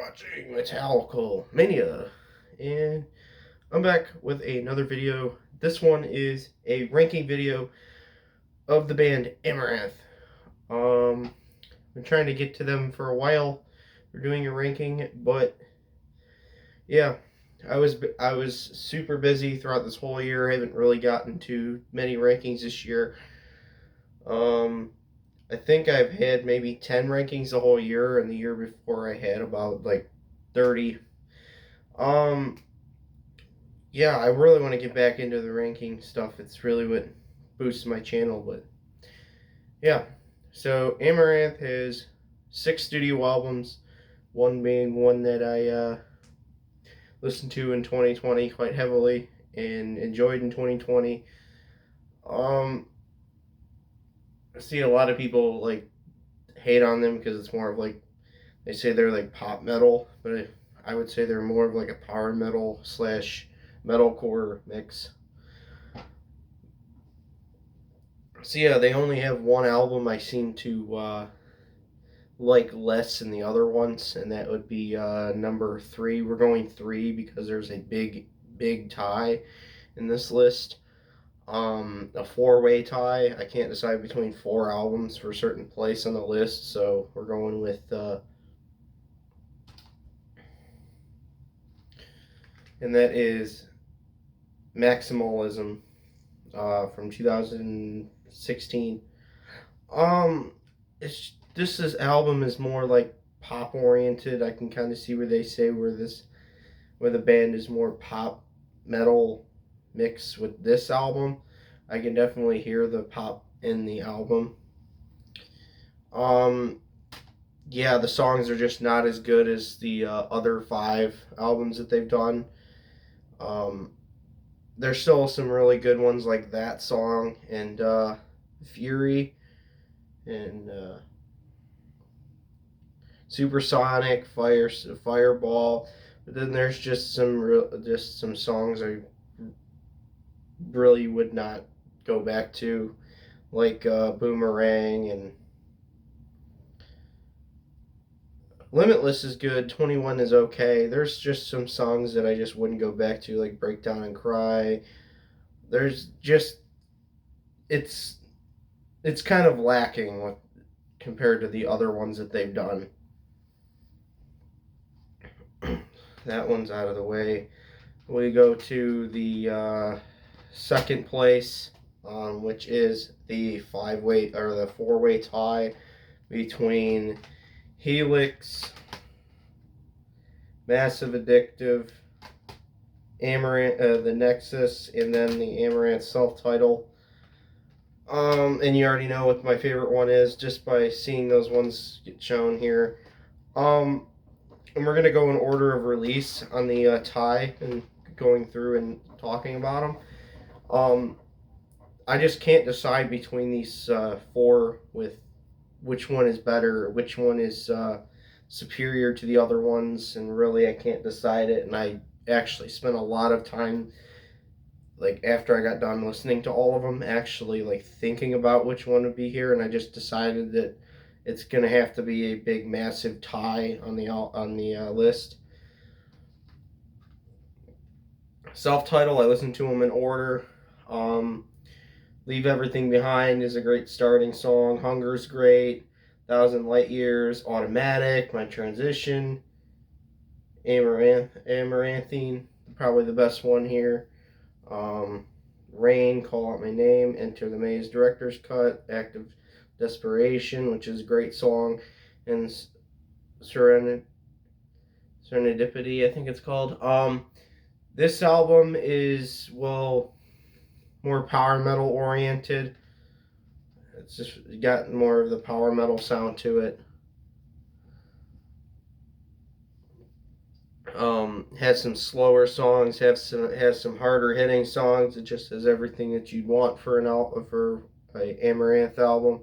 watching Metallical Mania, and I'm back with another video. This one is a ranking video of the band Amaranth. Been trying to get to them for a while. We're doing a ranking, but yeah, I was super busy throughout this whole year. I haven't really gotten to many rankings this year. Um, I think I've had maybe 10 rankings the whole year, and the year before I had about like 30. Um, yeah, I really want to get back into the ranking stuff. It's really what boosts my channel, but yeah. So Amaranth has 6 studio albums, one being one that I listened to in 2020 quite heavily and enjoyed in 2020. Um, I see a lot of people like hate on them because it's more of like they say they're like pop metal, but I would say they're more of like a power metal slash metalcore mix. So yeah, they only have one album I seem to like less than the other ones, and that would be number 3. We're going 3 because there's a big tie in this list. A 4-way tie. I can't decide between 4 albums for a certain place on the list, so we're going with and that is Maximalism from 2016. It's this album is more like pop oriented. I can kind of see where they say where the band is more pop metal mix with this album. I can definitely hear the pop in the album. Um, yeah, the songs are just not as good as the other 5 albums that they've done. Um, there's still some really good ones like that song and Fury and Supersonic, Fireball. But then there's just some songs I really would not go back to, like Boomerang, and Limitless is good. 21 is okay. There's just some songs that I just wouldn't go back to, like Breakdown and Cry. There's just it's kind of lacking with, compared to the other ones that they've done. That one's out of the way. We go to the second place, which is the 5-way or the 4-way tie between Helix, Massive Addictive, Amaranth, the Nexus, and then the Amaranth self-title. And you already know what my favorite one is just by seeing those ones get shown here. And we're gonna go in order of release on the tie and going through and talking about them. I just can't decide between these 4 with which one is better, which one is superior to the other ones, and really I can't decide it. And I actually spent a lot of time, like after I got done listening to all of them, actually like thinking about which one would be here, and I just decided that it's gonna have to be a big, massive tie on the list. Self-title, I listened to them in order. Leave Everything Behind is a great starting song. Hunger's great. Thousand Light Years, Automatic, My Transition, Amaranthine, probably the best one here. Rain, Call Out My Name, Enter the Maze Director's Cut, Act of Desperation, which is a great song, and Serendipity, I think it's called. This album is, well, more power metal oriented. It's just got more of the power metal sound to it. Has some slower songs, has some harder hitting songs. It just has everything that you'd want for an Amaranth album.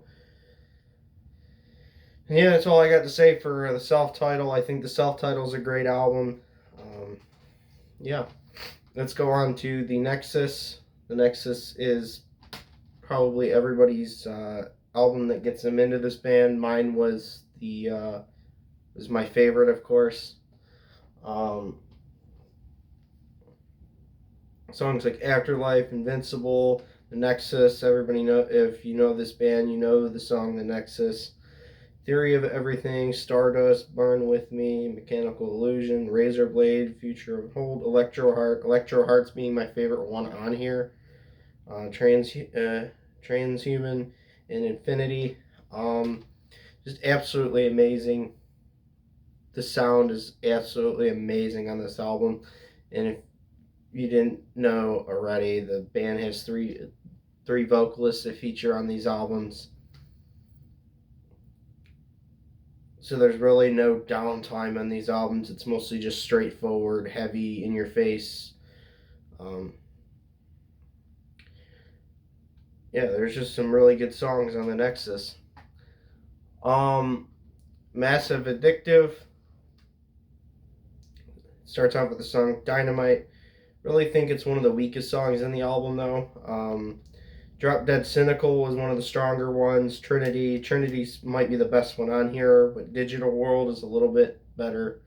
And yeah, that's all I got to say for the self-title. I think the self-title is a great album. Yeah, let's go on to the Nexus. The Nexus is probably everybody's album that gets them into this band. Mine was my favorite, of course. Um, songs like Afterlife, Invincible, The Nexus. Everybody know, if you know this band, you know the song The Nexus. Theory of Everything, Stardust, Burn With Me, Mechanical Illusion, Razor Blade, Future of Hold, Electro Heart. Electro Heart's being my favorite one on here. Transhuman and Infinity. Just absolutely amazing. The sound is absolutely amazing on this album. And if you didn't know already, the band has three vocalists that feature on these albums. So there's really no downtime on these albums. It's mostly just straightforward, heavy, in your face. Yeah, there's just some really good songs on the Nexus. Massive Addictive starts off with the song Dynamite. Really think it's one of the weakest songs in the album, though. Drop Dead Cynical was one of the stronger ones. Trinity might be the best one on here, but Digital World is a little bit better.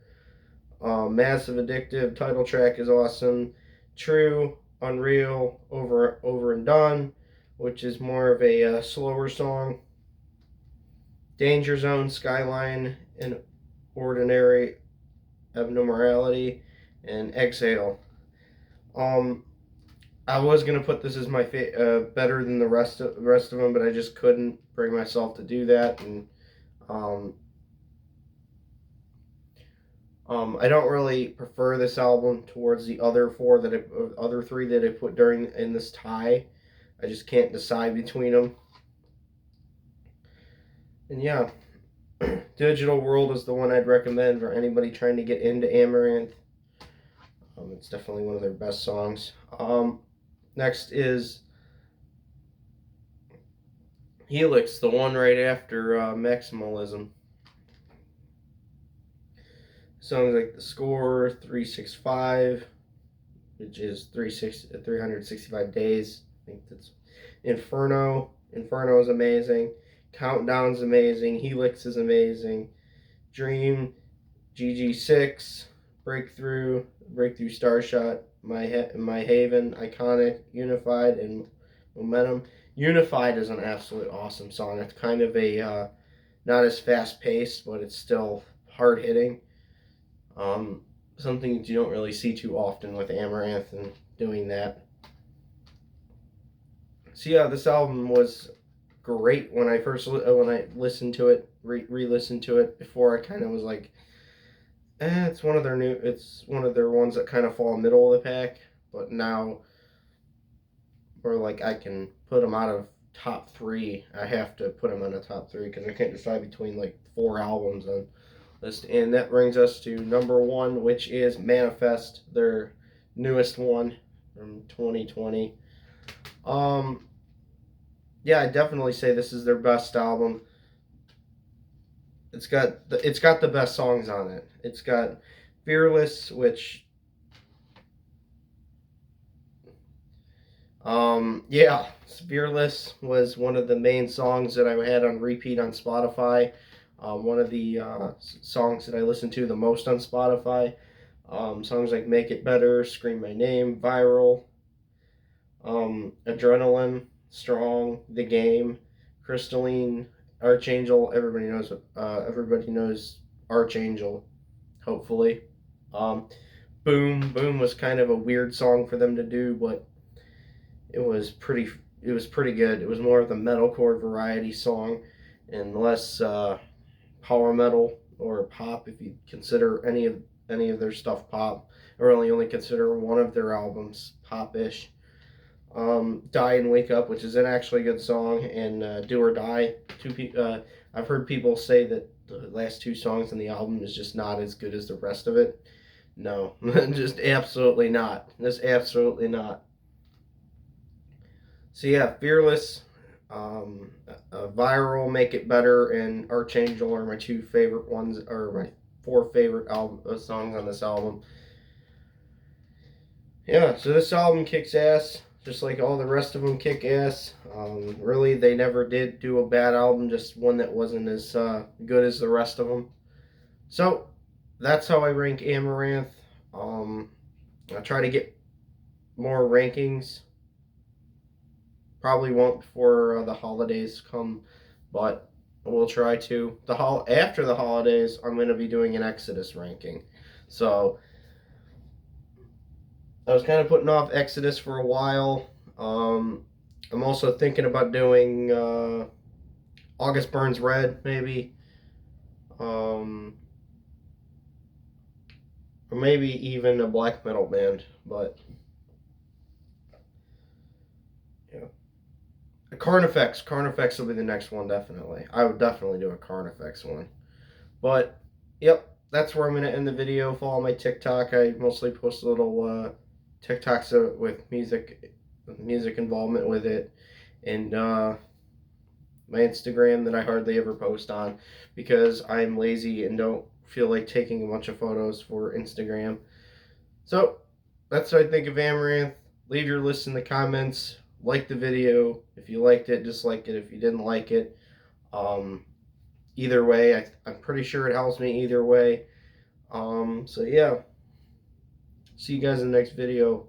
Massive Addictive, title track is awesome. True, Unreal, Over and Done, which is more of a slower song. Danger Zone, Skyline, and Ordinary Abnormality, and Exhale. I was gonna put this as my better than the rest of them, but I just couldn't bring myself to do that, and I don't really prefer this album towards the other three that I put in this tie. I just can't decide between them. And yeah, Digital World is the one I'd recommend for anybody trying to get into Amaranthe. It's definitely one of their best songs. Next is Helix, the one right after Maximalism. Songs like The Score, 365, which is 365 days. I think that's Inferno. Inferno is amazing. Countdown's amazing. Helix is amazing. Dream, GG6, Breakthrough Starshot, My Haven, Iconic, Unified, and Momentum. Unified is an absolute awesome song. It's kind of a not as fast paced, but it's still hard hitting. Something you don't really see too often with Amaranthe and doing that. So yeah, this album was great when I listened to it, re-listened to it. Before, I kind of was like, it's one of their ones that kind of fall middle of the pack. But now, or like, I can put them out of top 3. I have to put them in a top 3 because I can't decide between like 4 albums on list. And that brings us to number 1, which is Manifest, their newest one from 2020. Yeah, I definitely say this is their best album. It's got the best songs on it. It's got Fearless, which yeah, Fearless was one of the main songs that I had on repeat on Spotify. One of the songs that I listen to the most on Spotify. Songs like Make It Better, Scream My Name, Viral, Adrenaline, Strong, The Game, Crystalline, Archangel. Everybody knows Archangel, hopefully. Boom was kind of a weird song for them to do, but it was pretty good. It was more of the metalcore variety song and less power metal or pop, if you consider any of their stuff pop, or only consider one of their albums pop-ish. Die and Wake Up, which is an actually good song, and Do or Die. I've heard people say that the last 2 songs on the album is just not as good as the rest of it. No, just absolutely not. Just absolutely not. So yeah, Fearless, Viral, Make It Better, and Archangel are my 2 favorite ones, or my 4 favorite songs on this album. Yeah, so this album kicks ass, just like all the rest of them kick ass. Really, they never did do a bad album, just one that wasn't as good as the rest of them. So, that's how I rank Amaranth. I try to get more rankings. Probably won't before the holidays come, but we'll try to. After the holidays, I'm going to be doing an Exodus ranking. So I was kind of putting off Exodus for a while. I'm also thinking about doing August Burns Red, maybe. Um, or maybe even a black metal band. But yeah, Carnifex. Carnifex will be the next one, definitely. I would definitely do a Carnifex one. But yep, that's where I'm gonna end the video. Follow my TikTok. I mostly post little TikToks with music involvement with it, and my Instagram that I hardly ever post on because I'm lazy and don't feel like taking a bunch of photos for Instagram. So that's what I think of Amaranth. Leave your list in the comments. Like the video if you liked it. Dislike it if you didn't like it. Um, Either way, I'm pretty sure it helps me either way. So yeah, see you guys in the next video.